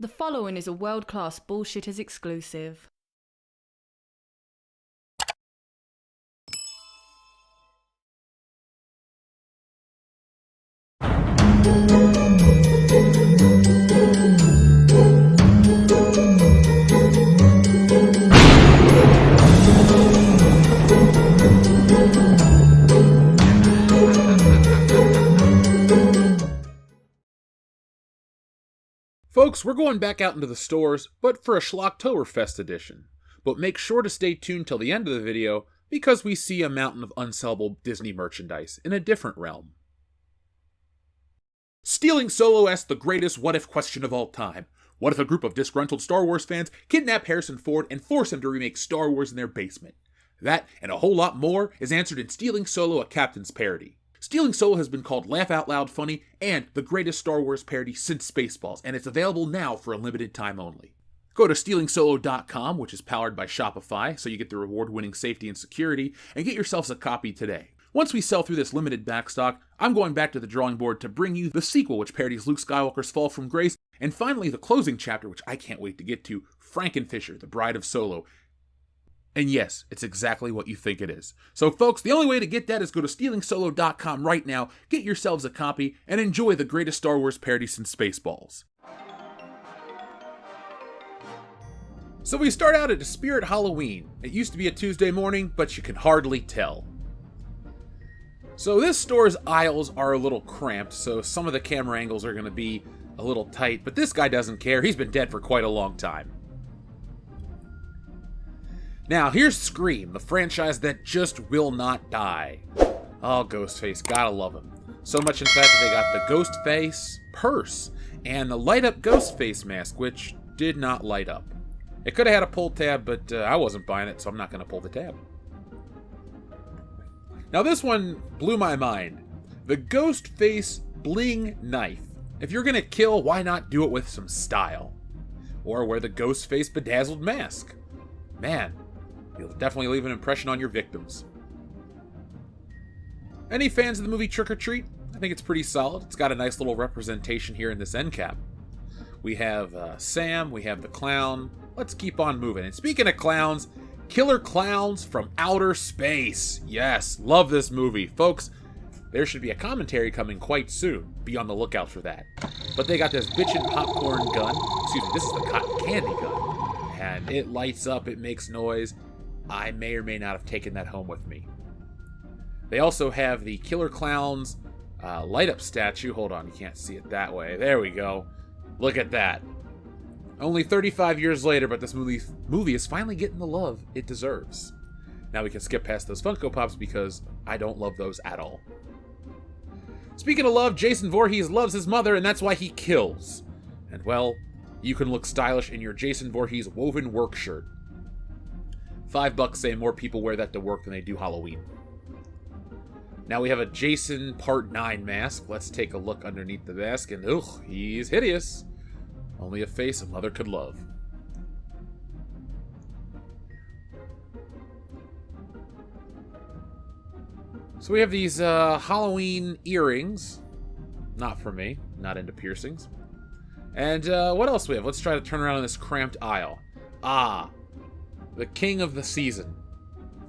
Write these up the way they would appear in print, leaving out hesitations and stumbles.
The following is a World-Class Bullshitters exclusive. Folks, we're going back out into the stores, but for a Schlocktoberfest edition. But make sure to stay tuned till the end of the video, because we see a mountain of unsellable Disney merchandise in a different realm. Stealing Solo asks the greatest what-if question of all time. What if a group of disgruntled Star Wars fans kidnap Harrison Ford and force him to remake Star Wars in their basement? That, and a whole lot more, is answered in Stealing Solo, a Captain's Parody. Stealing Solo has been called Laugh Out Loud Funny and the greatest Star Wars parody since Spaceballs, and it's available now for a limited time only. Go to StealingSolo.com, which is powered by Shopify, so you get the reward-winning safety and security, and get yourselves a copy today. Once we sell through this limited backstock, I'm going back to the drawing board to bring you the sequel, which parodies Luke Skywalker's fall from grace, and finally the closing chapter, which I can't wait to get to, Frankenfisher, the Bride of Solo. And yes, it's exactly what you think it is. So folks, the only way to get that is go to StealingSolo.com right now, get yourselves a copy, and enjoy the greatest Star Wars parody since Spaceballs. So we start out at a Spirit Halloween. It used to be a Tuesday morning, but you can hardly tell. So this store's aisles are a little cramped, so some of the camera angles are going to be a little tight, but this guy doesn't care. He's been dead for quite a long time. Now, here's Scream, the franchise that just will not die. Oh, Ghostface, gotta love him. So much, in fact, that they got the Ghostface purse and the light-up Ghostface mask, which did not light up. It could have had a pull tab, but I wasn't buying it, so I'm not going to pull the tab. Now, this one blew my mind. The Ghostface bling knife. If you're going to kill, why not do it with some style? Or wear the Ghostface bedazzled mask. Man, you'll definitely leave an impression on your victims. Any fans of the movie Trick or Treat? I think it's pretty solid. It's got a nice little representation here in this end cap. We have Sam, we have the clown. Let's keep on moving. And speaking of clowns, Killer Clowns from Outer Space. Yes, love this movie. Folks, there should be a commentary coming quite soon. Be on the lookout for that. But they got this bitchin' popcorn gun. Excuse me, this is the cotton candy gun. And it lights up, it makes noise. I may or may not have taken that home with me. They also have the Killer Clowns light-up statue. Hold on, you can't see it that way. There we go. Look at that. Only 35 years later, but this movie is finally getting the love it deserves. Now we can skip past those Funko Pops because I don't love those at all. Speaking of love, Jason Voorhees loves his mother, and that's why he kills. And well, you can look stylish in your Jason Voorhees woven work shirt. $5 say more people wear that to work than they do Halloween. Now we have a Jason Part 9 mask. Let's take a look underneath the mask, and ugh, he's hideous. Only a face a mother could love. So we have these Halloween earrings. Not for me. Not into piercings. And what else we have? Let's try to turn around in this cramped aisle. Ah, the king of the season,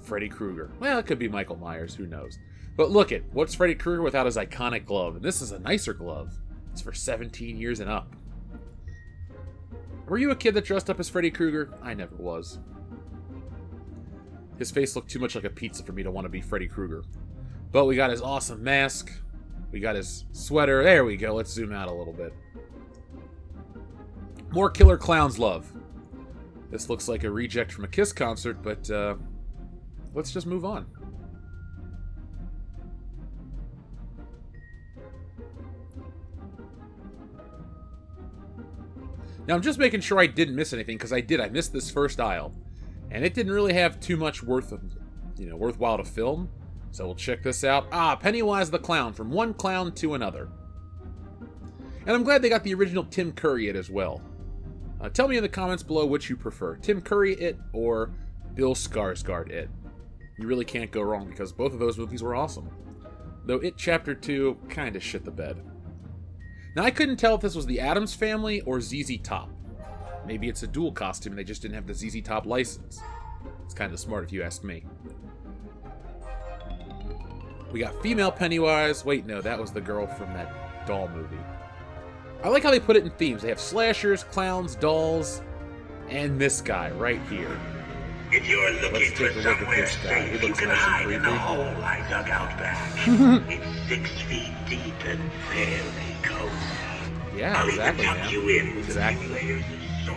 Freddy Krueger. Well, it could be Michael Myers, who knows. But look at, what's Freddy Krueger without his iconic glove? And this is a nicer glove. It's for 17 years and up. Were you a kid that dressed up as Freddy Krueger? I never was. His face looked too much like a pizza for me to want to be Freddy Krueger. But we got his awesome mask. We got his sweater. There we go. Let's zoom out a little bit. More Killer Clowns love. This looks like a reject from a Kiss concert, but let's just move on. Now, I'm just making sure I didn't miss anything, because I did. I missed this first aisle. And it didn't really have too much worthwhile to film. So we'll check this out. Ah, Pennywise the Clown, from one clown to another. And I'm glad they got the original Tim Curry it as well. Tell me in the comments below which you prefer, Tim Curry it or Bill Skarsgård it. You really can't go wrong because both of those movies were awesome. Though It Chapter 2 kinda shit the bed. Now I couldn't tell if this was the Addams Family or ZZ Top. Maybe it's a dual costume and they just didn't have the ZZ Top license. It's kind of smart if you ask me. We got female Pennywise. Wait, no, that was the girl from that doll movie. I like how they put it in themes. They have slashers, clowns, dolls, and this guy right here. If you're looking for somewhere safe, you can hide in the hole I dug out back. It's 6 feet deep and very cozy. Yeah, exactly, I'll even tuck you in with a few layers of soil.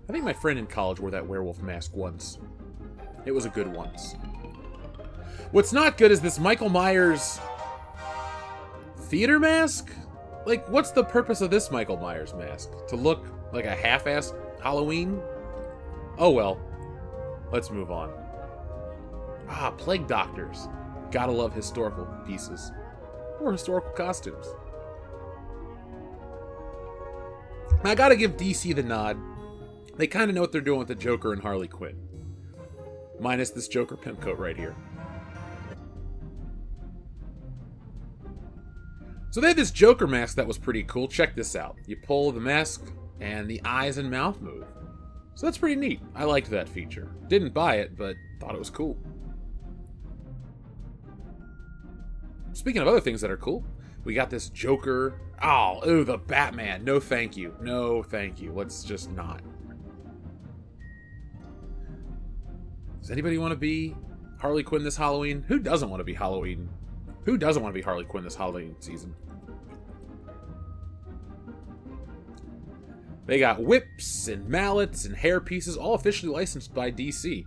I think my friend in college wore that werewolf mask once. It was a good once. What's not good is this Michael Myers theater mask? Like, what's the purpose of this Michael Myers mask? To look like a half-assed Halloween? Oh well. Let's move on. Ah, Plague Doctors. Gotta love historical pieces. Or historical costumes. I gotta give DC the nod. They kind of know what they're doing with the Joker and Harley Quinn. Minus this Joker pimp coat right here. So they had this Joker mask that was pretty cool. Check this out. You pull the mask and the eyes and mouth move. So that's pretty neat. I liked that feature. Didn't buy it, but thought it was cool. Speaking of other things that are cool, we got this Joker. Oh, ooh, the Batman. No thank you. No thank you. Let's just not. Does anybody want to be Harley Quinn this Halloween? Who doesn't want to be Halloween? Who doesn't want to be Harley Quinn this Halloween season? They got whips and mallets and hair pieces, all officially licensed by DC.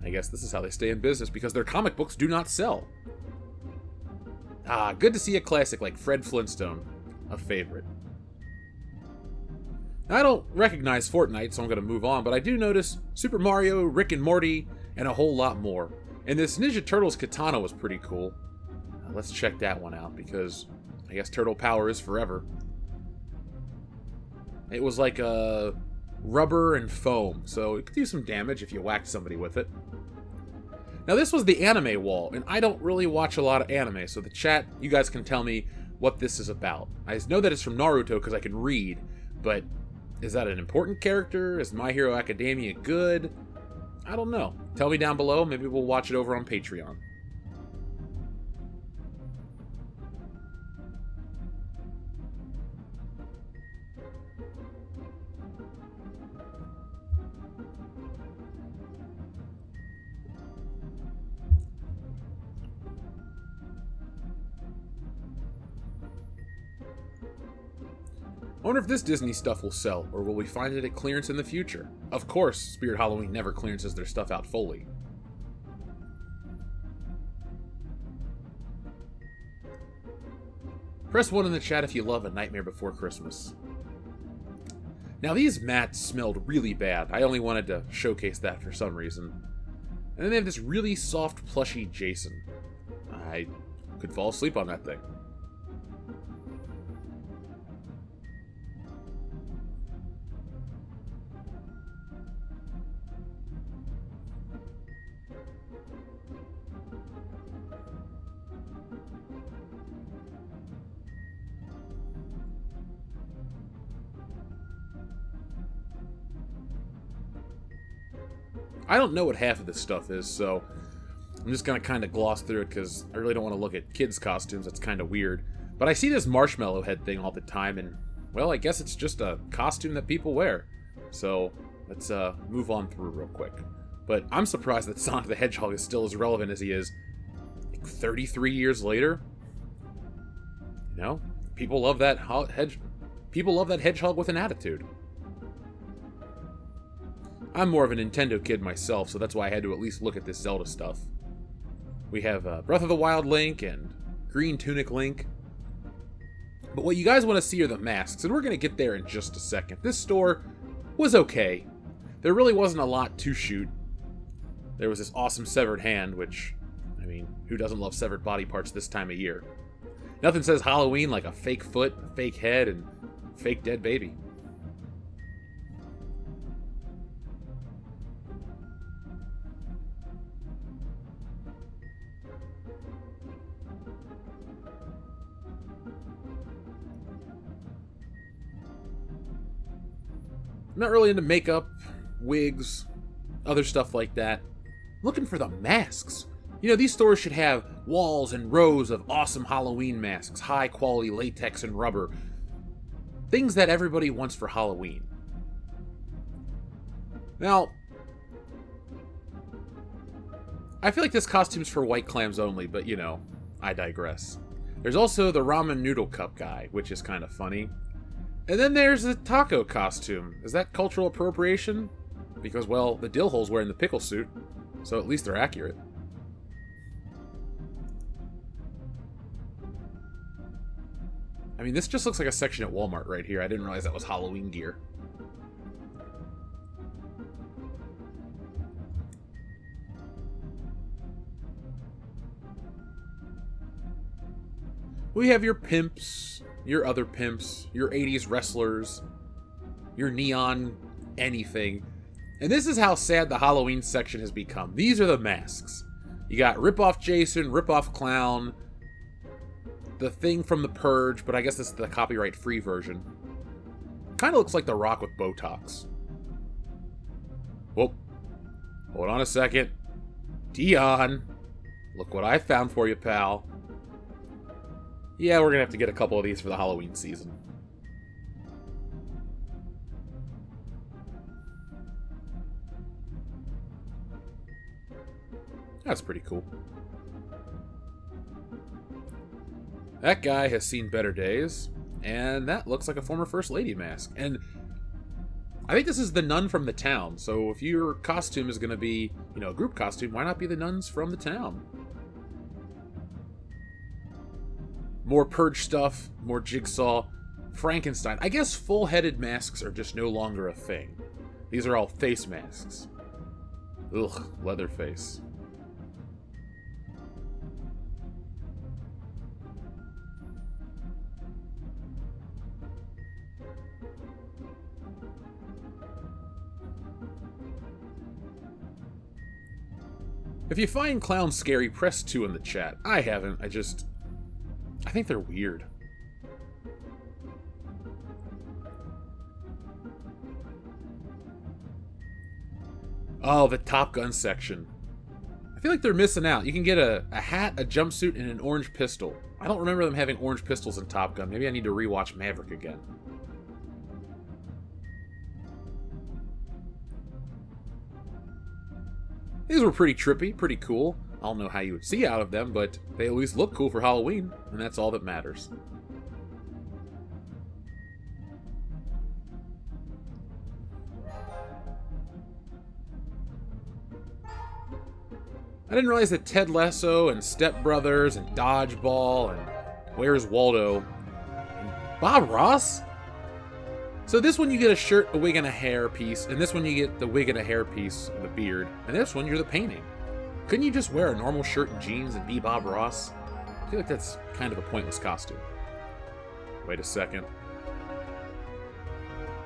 I guess this is how they stay in business, because their comic books do not sell. Ah, good to see a classic like Fred Flintstone. A favorite. I don't recognize Fortnite, so I'm going to move on, but I do notice Super Mario, Rick and Morty, and a whole lot more. And this Ninja Turtles katana was pretty cool. Let's check that one out, because I guess turtle power is forever. It was like a rubber and foam, so it could do some damage if you whacked somebody with it. Now this was the anime wall, and I don't really watch a lot of anime, so the chat, you guys can tell me what this is about. I know that it's from Naruto because I can read, but is that an important character? Is My Hero Academia good? I don't know. Tell me down below, maybe we'll watch it over on Patreon. I wonder if this Disney stuff will sell, or will we find it at clearance in the future? Of course, Spirit Halloween never clearances their stuff out fully. Press 1 in the chat if you love A Nightmare Before Christmas. Now these mats smelled really bad. I only wanted to showcase that for some reason. And then they have this really soft, plushy Jason. I could fall asleep on that thing. I don't know what half of this stuff is, so I'm just going to kind of gloss through it because I really don't want to look at kids' costumes. That's kind of weird. But I see this marshmallow head thing all the time, and, well, I guess it's just a costume that people wear. So let's move on through real quick. But I'm surprised that Sonic the Hedgehog is still as relevant as he is like 33 years later. You know, people love that hedgehog with an attitude. I'm more of a Nintendo kid myself, so that's why I had to at least look at this Zelda stuff. We have Breath of the Wild Link and Green Tunic Link. But what you guys want to see are the masks, and we're going to get there in just a second. This store was okay. There really wasn't a lot to shoot. There was this awesome severed hand, which, I mean, who doesn't love severed body parts this time of year? Nothing says Halloween like a fake foot, a fake head, and a fake dead baby. I'm not really into makeup, wigs, other stuff like that. I'm looking for the masks. You know, these stores should have walls and rows of awesome Halloween masks, high quality latex and rubber. Things that everybody wants for Halloween. Now, I feel like this costume's for white clams only, but you know, I digress. There's also the ramen noodle cup guy, which is kind of funny. And then there's the taco costume. Is that cultural appropriation? Because, well, the dill hole's wearing the pickle suit, so at least they're accurate. I mean, this just looks like a section at Walmart right here. I didn't realize that was Halloween gear. We have your pimps, your other pimps, your 80s wrestlers, your neon anything. And this is how sad the Halloween section has become. These are the masks. You got Rip-Off Jason, Rip-Off Clown, the Thing from The Purge, but I guess this is the copyright-free version. Kind of looks like The Rock with Botox. Whoop. Hold on a second. Dion, look what I found for you, pal. Yeah, we're gonna have to get a couple of these for the Halloween season. That's pretty cool. That guy has seen better days, and that looks like a former First Lady mask. And I think this is the nun from the town, so if your costume is going to be, you know, a group costume, why not be the nuns from the town? More Purge stuff, more Jigsaw, Frankenstein. I guess full-headed masks are just no longer a thing. These are all face masks. Ugh, Leatherface. If you find clowns scary, press 2 in the chat. I haven't. I think they're weird. Oh, the Top Gun section. I feel like they're missing out. You can get a hat, a jumpsuit, and an orange pistol. I don't remember them having orange pistols in Top Gun. Maybe I need to rewatch Maverick again. These were pretty trippy, pretty cool. I don't know how you would see out of them, but they at least look cool for Halloween, and that's all that matters. I didn't realize that Ted Lasso and Step Brothers and Dodgeball and Where's Waldo and Bob Ross? So this one you get a shirt, a wig, and a hair piece, and this one you get the wig and a hair piece and the beard, and this one you're the painting. Couldn't you just wear a normal shirt and jeans and be Bob Ross? I feel like that's kind of a pointless costume. Wait a second.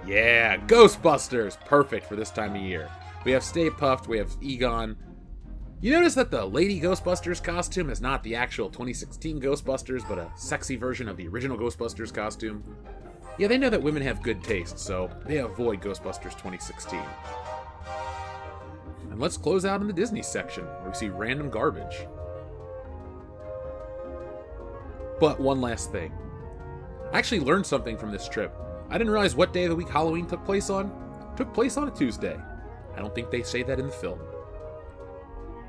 Yeah, Ghostbusters! Perfect for this time of year. We have Stay Puft, we have Egon. You notice that the Lady Ghostbusters costume is not the actual 2016 Ghostbusters, but a sexy version of the original Ghostbusters costume? Yeah, they know that women have good taste, so they avoid Ghostbusters 2016. And let's close out in the Disney section, where we see random garbage. But one last thing. I actually learned something from this trip. I didn't realize what day of the week Halloween took place on. It took place on a Tuesday. I don't think they say that in the film.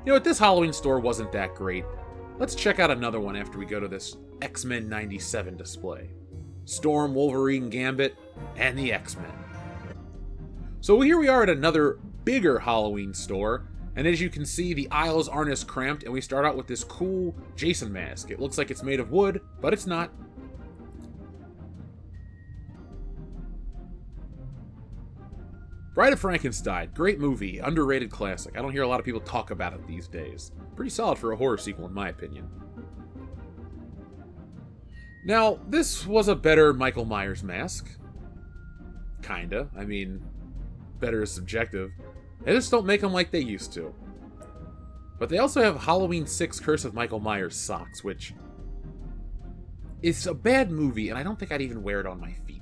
You know what, this Halloween store wasn't that great. Let's check out another one after we go to this X-Men 97 display. Storm, Wolverine, Gambit, and the X-Men. So here we are at another bigger Halloween store, and as you can see, the aisles aren't as cramped, and we start out with this cool Jason mask. It looks like it's made of wood, but it's not. Bride of Frankenstein, great movie, underrated classic. I don't hear a lot of people talk about it these days. Pretty solid for a horror sequel, in my opinion. Now, this was a better Michael Myers mask. Kinda. I mean, better is subjective. They just don't make them like they used to. But they also have Halloween 6 Curse of Michael Myers socks, which is a bad movie, and I don't think I'd even wear it on my feet.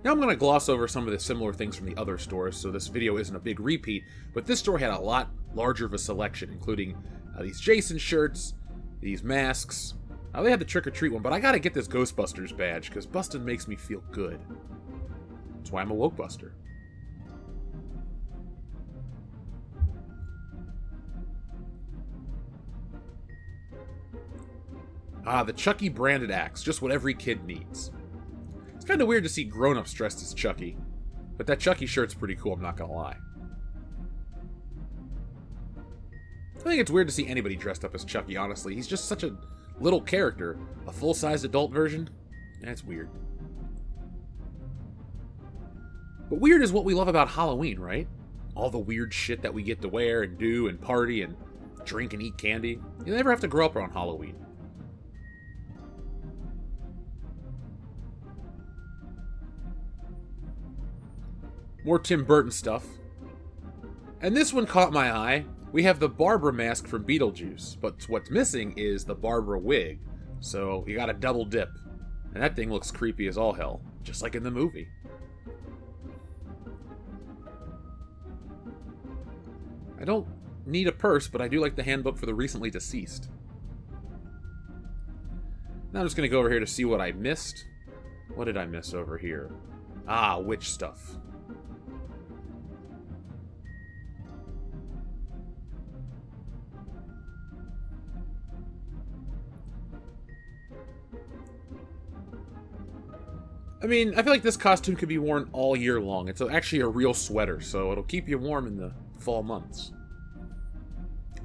Now I'm going to gloss over some of the similar things from the other stores, so this video isn't a big repeat, but this store had a lot larger of a selection, including these Jason shirts, these masks. They had the trick-or-treat one, but I gotta get this Ghostbusters badge, because busting makes me feel good. That's why I'm a woke buster. The Chucky branded axe, just what every kid needs. It's kind of weird to see grown-ups dressed as Chucky, but that Chucky shirt's pretty cool, I'm not gonna lie. I think it's weird to see anybody dressed up as Chucky, honestly. He's just such a little character. A full-size adult version? That's weird. But weird is what we love about Halloween, right? All the weird shit that we get to wear and do and party and drink and eat candy. You never have to grow up around Halloween. More Tim Burton stuff. And this one caught my eye. We have the Barbara mask from Beetlejuice, but what's missing is the Barbara wig. So you got a double dip. And that thing looks creepy as all hell, just like in the movie. I don't need a purse, but I do like the handbook for the recently deceased. Now I'm just going to go over here to see what I missed. What did I miss over here? Witch stuff. I mean, I feel like this costume could be worn all year long. It's actually a real sweater, so it'll keep you warm in the fall months.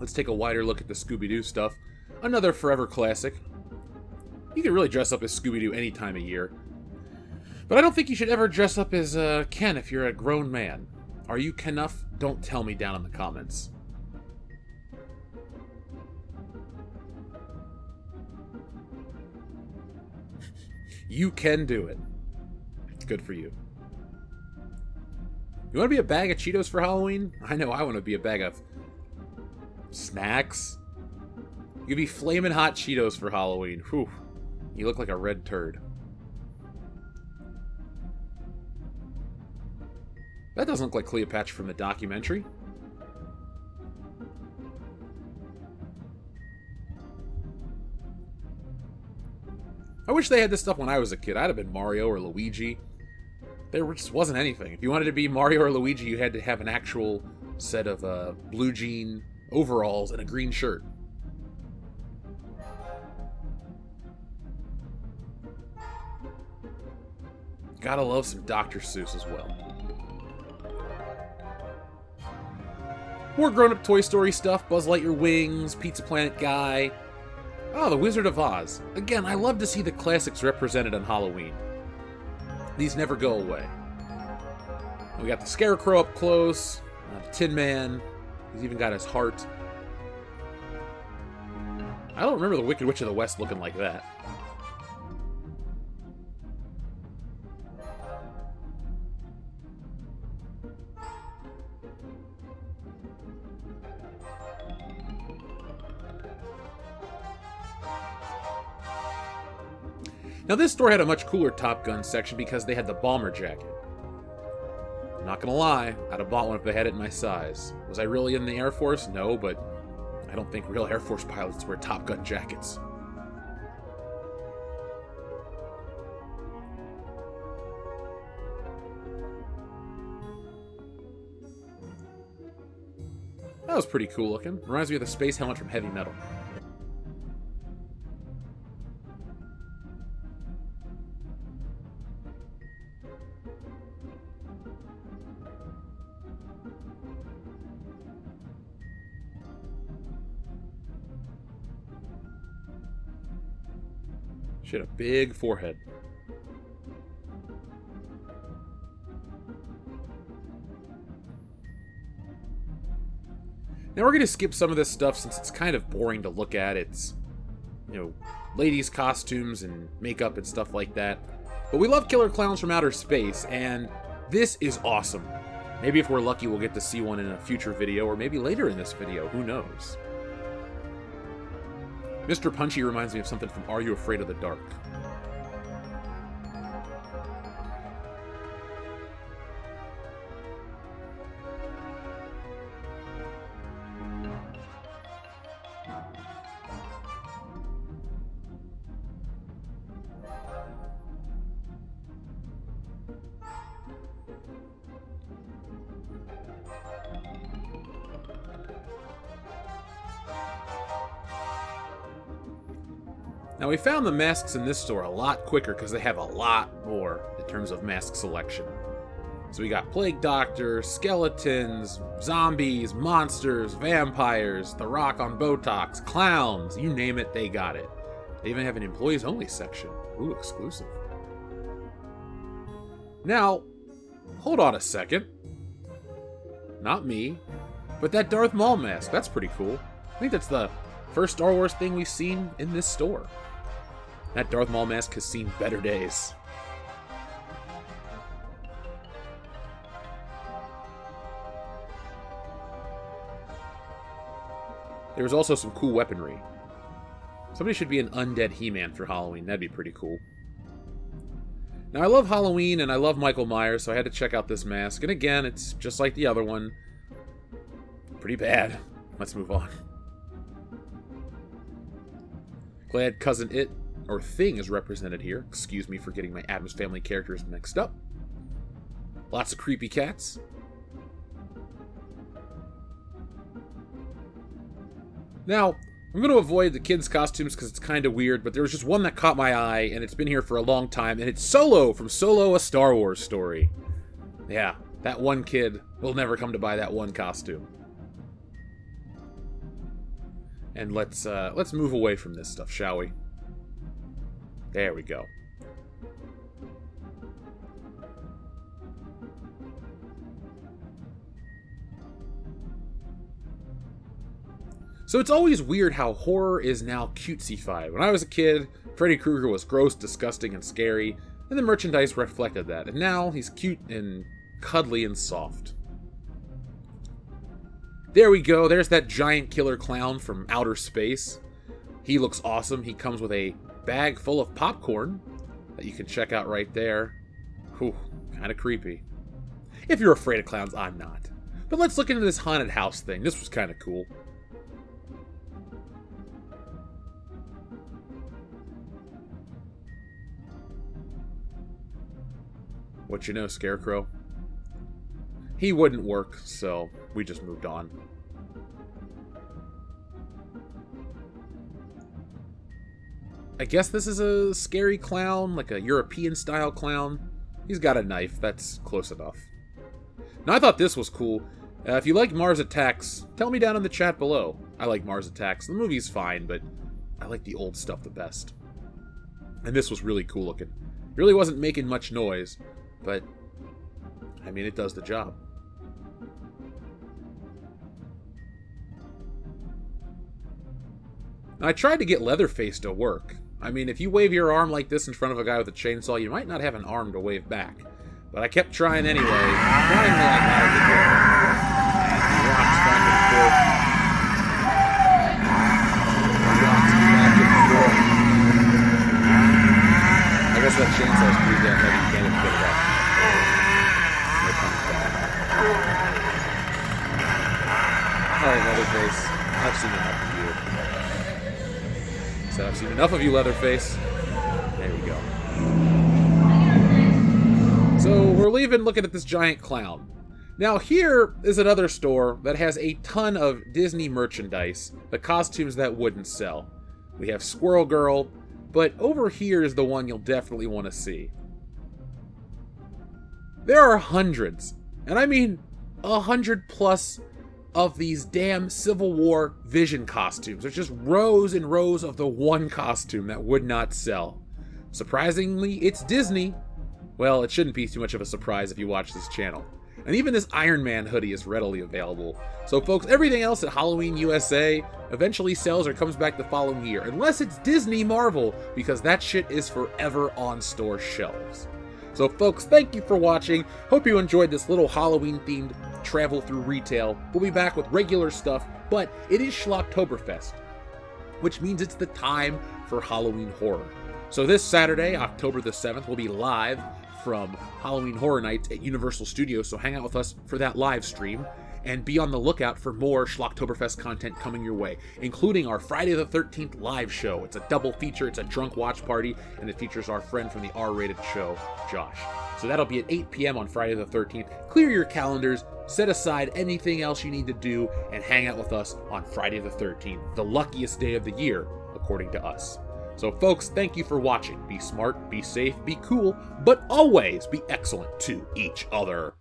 Let's take a wider look at the Scooby-Doo stuff. Another forever classic. You can really dress up as Scooby-Doo any time of year. But I don't think you should ever dress up as Ken if you're a grown man. Are you Ken-uff? Don't tell me down in the comments. You can do it. Good for you. You want to be a bag of Cheetos for Halloween? I know I want to be a bag of snacks. You could be flaming hot Cheetos for Halloween. Whew. You look like a red turd. That doesn't look like Cleopatra from the documentary. I wish they had this stuff when I was a kid. I'd have been Mario or Luigi. There just wasn't anything. If you wanted to be Mario or Luigi, you had to have an actual set of blue jean overalls and a green shirt. Gotta love some Dr. Seuss as well. More grown-up Toy Story stuff. Buzz Lightyear wings, Pizza Planet guy. Oh, the Wizard of Oz. Again, I love to see the classics represented on Halloween. These never go away. We got the Scarecrow up close, the Tin Man. He's even got his heart. I don't remember the Wicked Witch of the West looking like that. Now this store had a much cooler Top Gun section because they had the bomber jacket. I'm not gonna lie, I'd have bought one if they had it in my size. Was I really in the Air Force? No, but I don't think real Air Force pilots wear Top Gun jackets. That was pretty cool looking. Reminds me of the space helmet from Heavy Metal. She had a big forehead. Now we're going to skip some of this stuff since it's kind of boring to look at. It's, ladies' costumes and makeup and stuff like that. But we love killer clowns from outer space, and this is awesome. Maybe if we're lucky, we'll get to see one in a future video, or maybe later in this video. Who knows? Mr. Punchy reminds me of something from Are You Afraid of the Dark? Now, we found the masks in this store a lot quicker because they have a lot more in terms of mask selection. So we got Plague Doctor, skeletons, zombies, monsters, vampires, The Rock on Botox, clowns, you name it, they got it. They even have an employees only section. Ooh, exclusive. Now, hold on a second. Not me, but that Darth Maul mask, that's pretty cool. I think that's the first Star Wars thing we've seen in this store. That Darth Maul mask has seen better days. There was also some cool weaponry. Somebody should be an undead He-Man for Halloween. That'd be pretty cool. Now, I love Halloween and I love Michael Myers, so I had to check out this mask. And again, it's just like the other one. Pretty bad. Let's move on. Glad Cousin It, or Thing, is represented here. Excuse me for getting my Addams Family characters mixed up. Lots of creepy cats. Now, I'm going to avoid the kids' costumes because it's kind of weird, but there was just one that caught my eye, and it's been here for a long time, and it's Solo from Solo: A Star Wars Story. Yeah, that one kid will never come to buy that one costume. And let's move away from this stuff, shall we? There we go. So it's always weird how horror is now cutesy-fied. When I was a kid, Freddy Krueger was gross, disgusting, and scary, and the merchandise reflected that. And now he's cute and cuddly and soft. There we go. There's that giant killer clown from outer space. He looks awesome. He comes with a bag full of popcorn that you can check out right there. Whew, kind of creepy. If you're afraid of clowns, I'm not. But let's look into this haunted house thing. This was kind of cool. What you know, Scarecrow? He wouldn't work, so we just moved on. I guess this is a scary clown, like a European-style clown. He's got a knife, that's close enough. Now, I thought this was cool. If you like Mars Attacks, tell me down in the chat below. I like Mars Attacks. The movie's fine, but I like the old stuff the best. And this was really cool looking. It really wasn't making much noise, but, I mean, it does the job. Now, I tried to get Leatherface to work. I mean, if you wave your arm like this in front of a guy with a chainsaw, you might not have an arm to wave back. But I kept trying anyway, trying to like out of the door. He rocks back and forth. He rocks back and forth. I guess that chainsaw's pretty damn heavy, you can't even get it up. Here comes back. Alright, Leatherface. I've seen enough of you. So I've seen enough of you, Leatherface. There we go. So we're leaving looking at this giant clown. Now here is another store that has a ton of Disney merchandise, the costumes that wouldn't sell. We have Squirrel Girl, but over here is the one you'll definitely want to see. There are hundreds, and I mean 100 plus of these damn Civil War Vision costumes. There's just rows and rows of the one costume that would not sell. Surprisingly, it's Disney. Well, it shouldn't be too much of a surprise if you watch this channel. And even this Iron Man hoodie is readily available. So folks, everything else at Halloween USA eventually sells or comes back the following year. Unless it's Disney Marvel, because that shit is forever on store shelves. So folks, thank you for watching. Hope you enjoyed this little Halloween-themed travel through retail. We'll be back with regular stuff, but it is Schlocktoberfest, which means it's the time for Halloween horror. So this Saturday, October the 7th, we'll be live from Halloween Horror Nights at Universal Studios, so hang out with us for that live stream, and be on the lookout for more Schlocktoberfest content coming your way, including our Friday the 13th live show. It's a double feature, it's a drunk watch party, and it features our friend from the R-rated show, Josh. So that'll be at 8 p.m. on Friday the 13th. Clear your calendars, set aside anything else you need to do, and hang out with us on Friday the 13th, the luckiest day of the year, according to us. So folks, thank you for watching. Be smart, be safe, be cool, but always be excellent to each other.